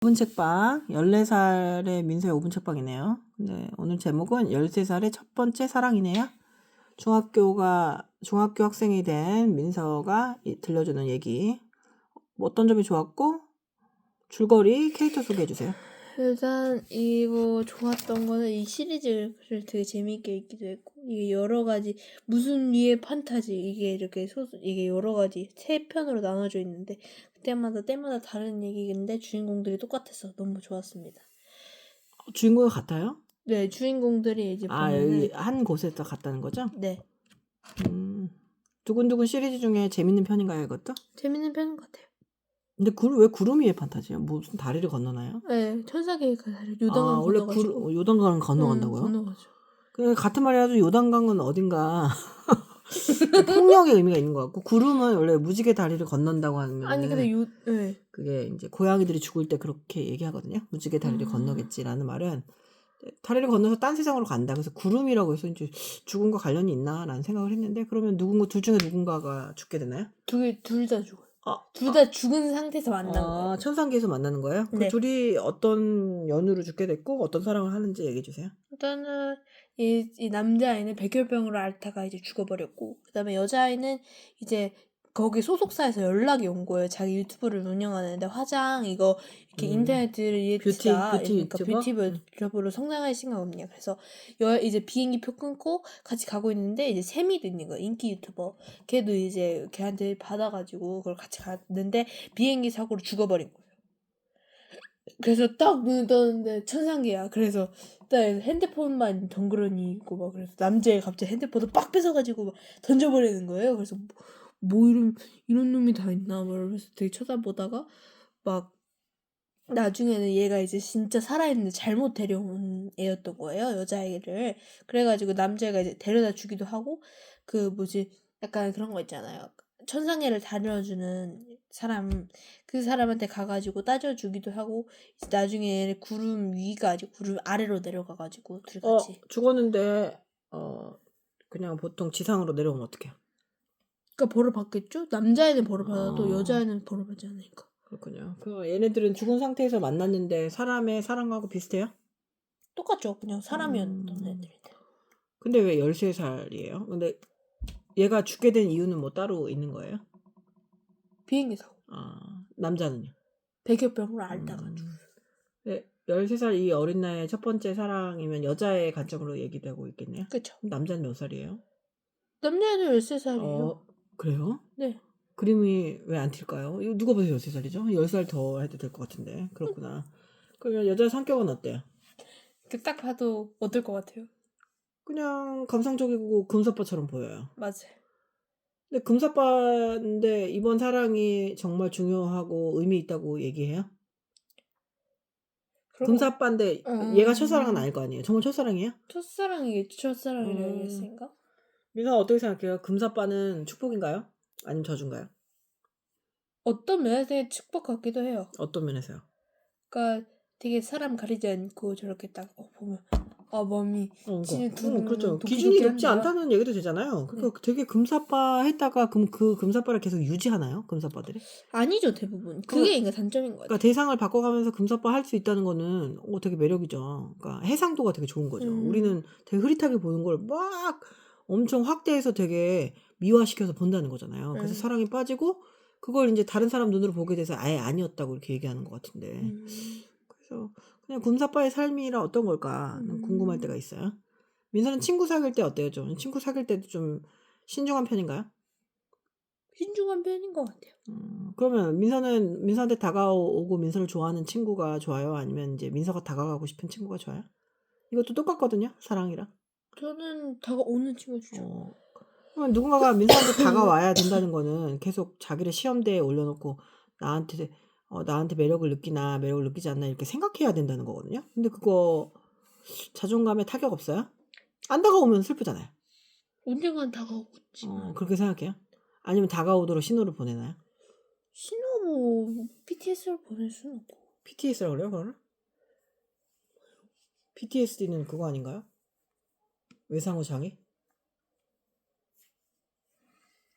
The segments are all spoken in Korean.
5분 책방 14살의 민서의 5분 책방이네요. 근데 오늘 제목은 13살의 첫 번째 사랑이네요. 중학교 학생이 된 민서가 들려주는 얘기. 어떤 점이 좋았고 줄거리 캐릭터 소개해 주세요. 일단 이거 좋았던 거는 이 시리즈를 되게 재미있게 읽기도 했고, 이게 여러 가지 무슨 위의 판타지, 이게 이렇게 이게 여러 가지 세 편으로 나눠져 있는데 때마다 다른 얘기인데 주인공들이 똑같아서 너무 좋았습니다. 주인공이 같아요? 네, 주인공들이 이제 보면은 여기 한 곳에서 갔다는 거죠? 네, 두근두근 시리즈 중에 재밌는 편인가요, 이것도? 재밌는 편인 것 같아요. 근데 왜 구름 위의 판타지예요? 무슨 다리를 건너나요? 네, 천사계의 다리 요단강 원래 건너가지고 요단강을 건너간다고요? 건너가죠. 같은 말이라도 요단강은 어딘가 폭력의 의미가 있는 것 같고, 구름은 원래 무지개 다리를 건넌다고 하면 아니 근데 네. 그게 이제 고양이들이 죽을 때 그렇게 얘기하거든요. 무지개 다리를 건너겠지라는 말은 다리를 건너서 딴 세상으로 간다. 그래서 구름이라고 해서 이제 죽음과 관련이 있나라는 생각을 했는데, 그러면 둘 중에 누군가가 죽게 되나요? 둘 다 죽어요. 둘 다 죽은 상태에서 만난 거예요. 천상계에서 만나는 거예요? 네. 그 둘이 어떤 연유로 죽게 됐고 어떤 사랑을 하는지 얘기해 주세요. 일단은 이 남자아이는 백혈병으로 앓다가 이제 죽어버렸고, 그다음에 여자아이는 이제 거기 소속사에서 연락이 온 거예요. 자기 유튜브를 운영하는데 화장 이거 이렇게 인터넷 리액트다, 뷰티 그러니까 유튜버? 뷰티 유튜버로 성장할 생각 없냐. 그래서 이제 비행기표 끊고 같이 가고 있는데 이제 세미도 있는 거예요. 인기 유튜버. 걔도 이제 걔한테 받아가지고 그걸 같이 갔는데 비행기 사고로 죽어버린 거예요. 그래서 딱 눈을 떴는데 천상계야. 그래서 딱 핸드폰만 덩그러니 있고 막, 그래서 남자애 갑자기 핸드폰을 빡 뺏어가지고 막 던져버리는 거예요. 그래서 뭐 이런 놈이 다 있나 막 이러면서 되게 쳐다보다가 막 나중에는 얘가 이제 진짜 살아있는데 잘못 데려온 애였던 거예요, 여자애를. 그래가지고 남자애가 이제 데려다 주기도 하고, 그 뭐지, 약간 그런 거 있잖아요. 천상계를 다녀주는 사람, 그 사람한테 가가지고 따져주기도 하고, 이제 나중에 구름 위가 아니고 구름 아래로 내려가가지고 둘이 같이. 죽었는데 그냥 보통 지상으로 내려오면 어떡해요? 그러니까 벌을 받겠죠? 남자애는 벌을 받아도 여자애는 벌을 받지 않으니까. 그렇군요. 얘네들은 죽은 상태에서 만났는데 사람의 사랑하고 비슷해요? 똑같죠. 그냥 사람이었던 애들인데. 근데 왜 13살이에요? 근데 얘가 죽게 된 이유는 뭐 따로 있는 거예요? 비행기 사고. 남자는요? 백혈병으로 앓다가 죽. 네, 13살 이 어린 나이의 첫 번째 사랑이면 여자의 관점으로 얘기되고 있겠네요. 그쵸. 남자는 몇 살이에요? 남자애는 13살이에요. 그래요? 네. 그림이 왜 안 튈까요? 이거 누가 봐도 13살이죠? 10살 더 해도 될 것 같은데. 그렇구나. 그러면 여자 성격은 어때요? 딱 봐도 어떨 것 같아요? 그냥 감성적이고 금사빠처럼 보여요. 맞아요. 근데 금사빠인데 이번 사랑이 정말 중요하고 의미 있다고 얘기해요? 금사빠인데 얘가 첫사랑은 아닐 거 아니에요? 정말 첫사랑이에요? 첫사랑이겠죠. 첫사랑이라 얘기했으니까. 민서 어떻게 생각해요? 금사빠는 축복인가요? 아니면 저주인가요? 어떤 면에서 축복 같기도 해요. 어떤 면에서요? 그러니까 되게 사람 가리지 않고 저렇게 딱 몸이 그렇죠. 도끼 기준이 높지 한다. 않다는 얘기도 되잖아요. 그러니까 되게 금사빠 했다가 그럼 그 금사빠를 계속 유지하나요? 금사빠들이? 아니죠, 대부분. 그게 그러니까 단점인 것 같아요. 그러니까 대상을 바꿔가면서 금사빠 할 수 있다는 거는 되게 매력이죠. 그러니까 해상도가 되게 좋은 거죠. 우리는 되게 흐릿하게 보는 걸 막 엄청 확대해서 되게 미화시켜서 본다는 거잖아요. 그래서 사랑에 빠지고 그걸 이제 다른 사람 눈으로 보게 돼서 아예 아니었다고 이렇게 얘기하는 것 같은데. 그래서 그냥 금사빠의 삶이라 어떤 걸까 궁금할 때가 있어요. 민서는 친구 사귈 때 어때요? 좀 친구 사귈 때도 좀 신중한 편인가요? 신중한 편인 것 같아요. 그러면 민서는 민서한테 다가오고 민서를 좋아하는 친구가 좋아요? 아니면 이제 민서가 다가가고 싶은 친구가 좋아요? 이것도 똑같거든요. 사랑이랑. 저는 다가오는 친구 좋죠. 그러면 누군가가 민서한테 다가와야 된다는 거는 계속 자기를 시험대에 올려놓고 나한테 매력을 느끼나 매력을 느끼지 않나 이렇게 생각해야 된다는 거거든요. 근데 그거 자존감에 타격 없어요? 안 다가오면 슬프잖아요. 언젠간 다가오겠지만. 그렇게 생각해요? 아니면 다가오도록 신호를 보내나요? 신호 BTS를 보낼 수는 없고. PTS라고 그래요, 그거를? PTSD는 그거 아닌가요? 외상후 장애?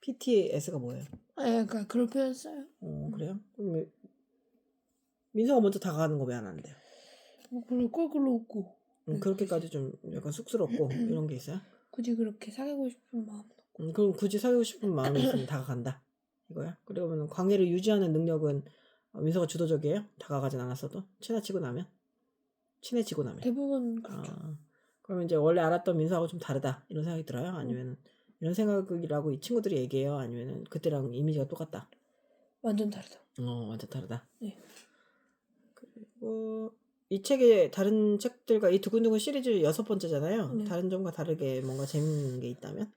PTS가 뭐예요? 그러니까 그런 표현 써요. 그래요? 민서가 먼저 다가가는 거 왜 안 하는데요? 그걸 꼴꼴로 웃고 그렇게까지 좀 약간 쑥스럽고 이런 게 있어요? 굳이 그렇게 사귀고 싶은 마음. 그럼 굳이 사귀고 싶은 마음이 있으면 다가간다 이거야? 그러면 관계를 유지하는 능력은 민서가 주도적이에요? 다가가진 않았어도? 친해지고 나면? 대부분 그렇죠. 그러면 이제 원래 알았던 민서하고 좀 다르다 이런 생각이 들어요? 아니면 이런 생각이라고 이 친구들이 얘기해요? 아니면 그때랑 이미지가 똑같다? 완전 다르다. 완전 다르다. 네. 그리고 이 책의 다른 책들과 이 두근두근 시리즈 6번째잖아요. 네. 다른 점과 다르게 뭔가 재밌는 게 있다면?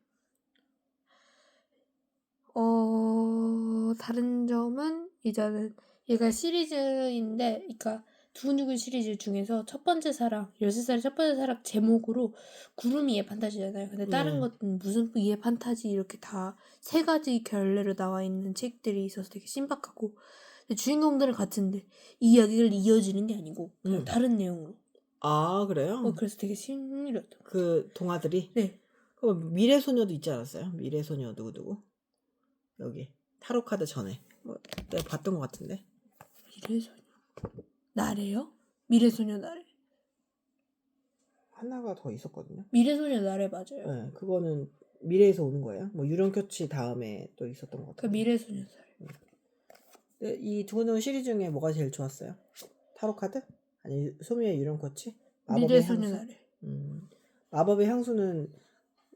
다른 점은 이제는 얘가 시리즈인데, 그러니까 두근두근 시리즈 중에서 첫 번째 사랑, 13살의 첫 번째 사랑 제목으로 구름 위의 판타지잖아요. 근데 다른 네. 것은 무슨 위의 판타지 이렇게 다 세 가지 결례로 나와 있는 책들이 있어서 되게 신박하고, 근데 주인공들은 같은데 이야기를 이어지는 게 아니고 그냥 다른 내용으로. 아 그래요? 그래서 되게 신기했던 것 그 동화들이? 네. 그럼 미래소녀도 있지 않았어요? 미래소녀 누구누구? 여기 타로카드 전에 내가 봤던 것 같은데. 미래소녀 나래요? 미래소녀 나래. 하나가 더 있었거든요. 미래소녀 나래 맞아요. 네, 그거는 미래에서 오는 거예요. 뭐 유령kö치 다음에 또 있었던 것 그 같아요. 미래소녀 나래. 이 두근두근 시리즈 중에 뭐가 제일 좋았어요? 타로카드? 아니 소미의 유령kö치? 마법의 미래소녀 향수? 나래. 마법의 향수는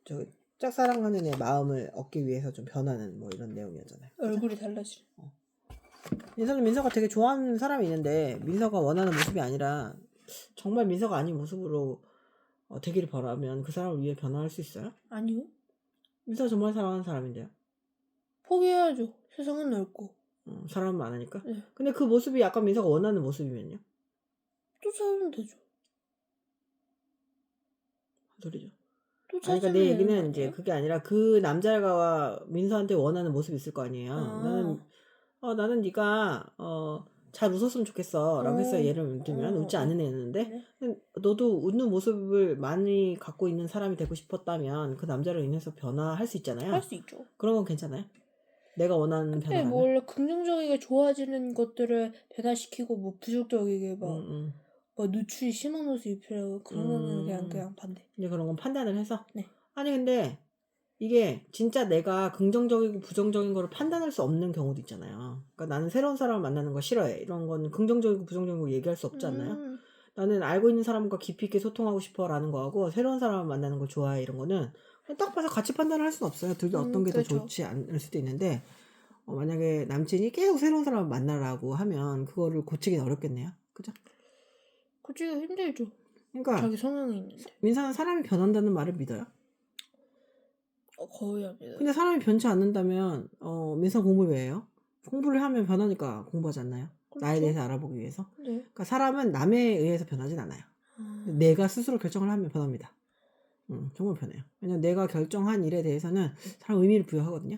저 짝사랑하는 애 마음을 얻기 위해서 좀 변하는 뭐 이런 내용이었잖아요. 얼굴이 달라지는. 민서가 되게 좋아하는 사람이 있는데 민서가 원하는 모습이 아니라 정말 민서가 아닌 모습으로 되기를 바라면 그 사람을 위해 변화할 수 있어요? 아니요. 민서가 정말 사랑하는 사람인데요. 포기해야죠. 세상은 넓고. 사람 많으니까. 네. 근데 그 모습이 약간 민서가 원하는 모습이면요? 쫓아오면 되죠. 소리죠. 또 아니, 그러니까 찾으면 내 되는 거 얘기는 아니에요? 이제 그게 아니라 그 남자가 민서한테 원하는 모습이 있을 거 아니에요. 나는 네가 잘 웃었으면 좋겠어 라고 했어요. 예를 들면 웃지 않는 애였는데 네. 너도 웃는 모습을 많이 갖고 있는 사람이 되고 싶었다면 그 남자로 인해서 변화할 수 있잖아요. 할 수 있죠. 그런 건 괜찮아요? 내가 원하는 근데 변화라면? 뭐 원래 긍정적이게 좋아지는 것들을 변화시키고 뭐 부정적이게 막 누추이 심한 옷을 입히라고 그런 거는 그냥 반대. 이제 그런 건 판단을 해서? 네. 아니 근데 이게 진짜 내가 긍정적이고 부정적인 거를 판단할 수 없는 경우도 있잖아요. 그러니까 나는 새로운 사람을 만나는 거 싫어해. 이런 건 긍정적이고 부정적이고 얘기할 수 없지 않나요? 나는 알고 있는 사람과 깊이 있게 소통하고 싶어 라는 거하고 새로운 사람을 만나는 걸 좋아해 이런 거는 딱 봐서 같이 판단을 할 수는 없어요. 둘 다 어떤 게 더 그렇죠. 좋지 않을 수도 있는데 만약에 남친이 계속 새로운 사람을 만나라고 하면 그거를 고치기는 어렵겠네요. 그죠? 고치기가 힘들죠. 그러니까 자기 성향이 있는데. 민사는 사람이 변한다는 말을 믿어요? 거의 안 믿어요. 근데 사람이 변치 않는다면 민사 공부를 왜 해요? 공부를 하면 변하니까 공부하지 않나요? 그렇죠? 나에 대해서 알아보기 위해서. 네. 그러니까 사람은 남에 의해서 변하진 않아요. 내가 스스로 결정을 하면 변합니다. 정말 변해요. 왜냐면 내가 결정한 일에 대해서는 사람 의미를 부여하거든요.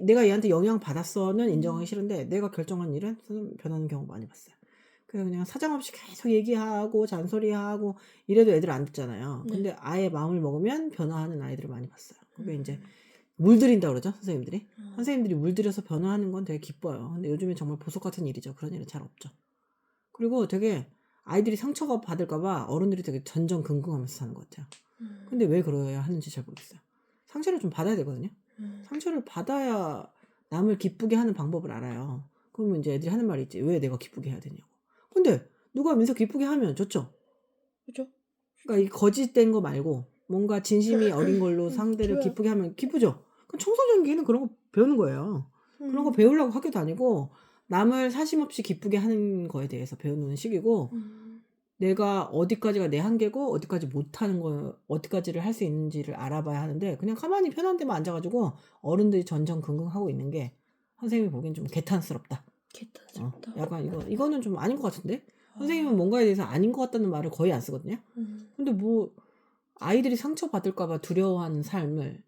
내가 얘한테 영향 받았어는 인정하기 싫은데 내가 결정한 일은 변하는 경우 많이 봤어요. 그래서 그냥 사정없이 계속 얘기하고 잔소리하고 이래도 애들 안 듣잖아요. 근데 아예 마음을 먹으면 변화하는 아이들을 많이 봤어요. 그게 이제 물들인다 그러죠, 선생님들이. 선생님들이 물들여서 변화하는 건 되게 기뻐요. 근데 요즘에 정말 보석 같은 일이죠. 그런 일은 잘 없죠. 그리고 되게 아이들이 상처가 받을까봐 어른들이 되게 전전긍긍하면서 사는 것 같아요. 근데 왜 그러야 하는지 잘 모르겠어요. 상처를 좀 받아야 되거든요. 상처를 받아야 남을 기쁘게 하는 방법을 알아요. 그러면 이제 애들이 하는 말이 있지. 왜 내가 기쁘게 해야 되냐고. 근데 누가 민서 기쁘게 하면 좋죠. 그죠? 그러니까 이 거짓된 거 말고 뭔가 진심이 어린 걸로 상대를 좋아요. 기쁘게 하면 기쁘죠. 그럼 청소년기는 그런 거 배우는 거예요. 그런 거 배우려고 학교 다니고 남을 사심없이 기쁘게 하는 거에 대해서 배우는 시기고 내가 어디까지가 내 한계고 어디까지 못하는 거 어디까지를 할 수 있는지를 알아봐야 하는데 그냥 가만히 편한 데만 앉아가지고 어른들이 전전긍긍하고 있는 게 선생님이 보기엔 좀 개탄스럽다. 개탄스럽다. 약간 이거는 좀 아닌 것 같은데 선생님은 뭔가에 대해서 아닌 것 같다는 말을 거의 안 쓰거든요. 근데 뭐 아이들이 상처받을까봐 두려워하는 삶을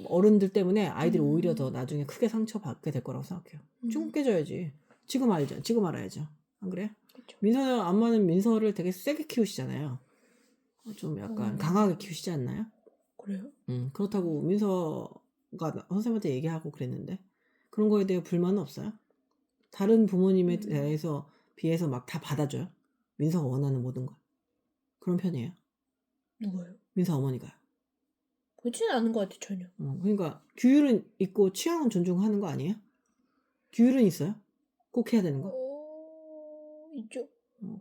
어른들 때문에 아이들이 오히려 더 나중에 크게 상처받게 될 거라고 생각해요. 지금 깨져야지. 지금 알죠. 지금 알아야죠. 안 그래요? 그렇죠. 민서 엄마는 민서를 되게 세게 키우시잖아요. 좀 약간 강하게 키우시지 않나요? 그래요? 그렇다고 민서가 선생님한테 얘기하고 그랬는데 그런 거에 대해 불만은 없어요? 다른 부모님에 대해서 비해서 막 다 받아줘요? 민서가 원하는 모든 걸. 그런 편이에요? 누가요? 민서 어머니가요. 그렇지는 않은 것 같아 전혀. 그러니까 규율은 있고 취향은 존중하는 거 아니에요? 규율은 있어요? 꼭 해야 되는 거? 있죠.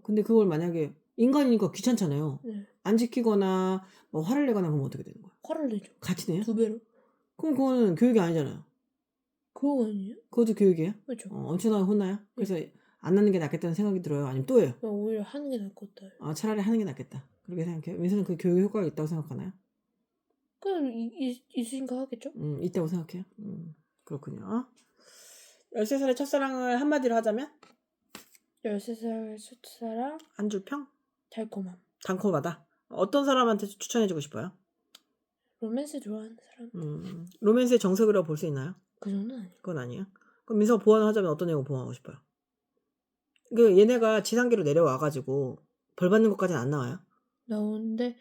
근데 그걸 만약에 인간이니까 귀찮잖아요. 네. 안 지키거나 뭐 화를 내거나 그러면 어떻게 되는 거야? 화를 내죠. 같이 내요? 2배로. 그럼 그거는 교육이 아니잖아요. 그거 아니에요? 그것도 교육이에요? 그렇죠. 엄청나게 혼나요? 그래서 안 낳는 게 낫겠다는 생각이 들어요? 아니면 또 해요? 오히려 하는 게 나을 것 같아요. 차라리 하는 게 낫겠다. 그렇게 생각해요? 민서는 그 교육 효과가 있다고 생각하나요? 그럼 있으니까 하겠죠? 있다고 생각해요? 그렇군요. 13살의 첫사랑을 한마디로 하자면? 13살 첫사랑 한 줄 평? 달콤함. 단콤하다. 어떤 사람한테 추천해주고 싶어요? 로맨스 좋아하는 사람. 로맨스의 정석이라고 볼 수 있나요? 그 정도는 아니에요. 그건 아니에요. 그럼 민서가 보완하자면 어떤 내용 보완하고 싶어요? 얘네가 지상계로 내려와가지고 벌 받는 것까지는 안 나와요? 나오는데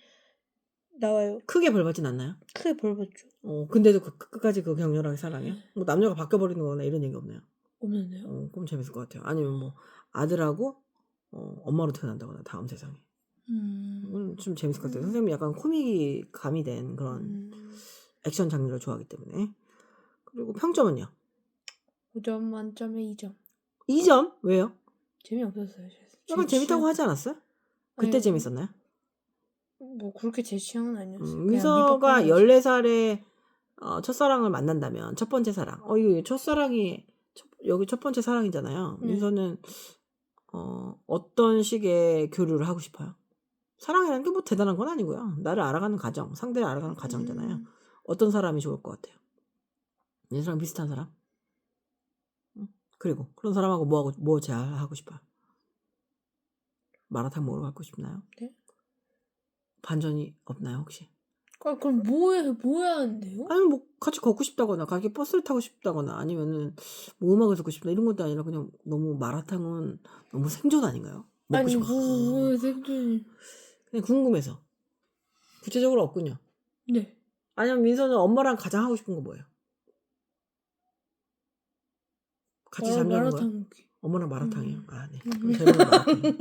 나와요. 크게 벌 받진 않나요? 크게 벌 받죠. 근데도 끝까지 그 격렬하게 사랑해요? 뭐 남녀가 바뀌어버리는 거나 이런 얘기 없나요? 없는데요? 그럼 재밌을 것 같아요. 아니면 뭐 아들하고 엄마로 태어난다거나 다음 세상에. 좀 재밌을 것 같아요. 선생님이 약간 코믹이 가미된 그런 액션 장르를 좋아하기 때문에. 그리고 평점은요? 5점 만점에 2점. 2점? 왜요? 재미없었어요. 약간 재밌다고 하지 않았어요? 그때 아니, 재밌었나요? 뭐 그렇게 제 취향은 아니었어요. 민서가 14살에 첫사랑을 만난다면 첫 번째 사랑. 이거 첫사랑이 여기 첫 번째 사랑이잖아요. 민서는 어떤 식의 교류를 하고 싶어요? 사랑이라는 게 뭐 대단한 건 아니고요. 나를 알아가는 과정, 상대를 알아가는 과정이잖아요. 어떤 사람이 좋을 것 같아요? 민서랑 비슷한 사람? 그리고 그런 사람하고 뭐 제안하고 싶어요? 마라탕 먹으러 가고 싶나요? 네? 반전이 없나요 혹시? 그럼 뭐 해야 하는데요? 아니 뭐 같이 걷고 싶다거나 같이 버스를 타고 싶다거나 아니면은 뭐 음악을 듣고 싶다 이런 것도 아니라 그냥 너무 마라탕은 너무 생존 아닌가요? 먹고 아니 싶어. 뭐 생존이. 그냥 궁금해서. 구체적으로 없군요. 네. 아니면 민서는 엄마랑 가장 하고 싶은 거 뭐예요? 같이 잠자는 거야? 마라탕 먹기. 엄마랑 마라탕이요? 아 네. 그럼 대부분 마라탕.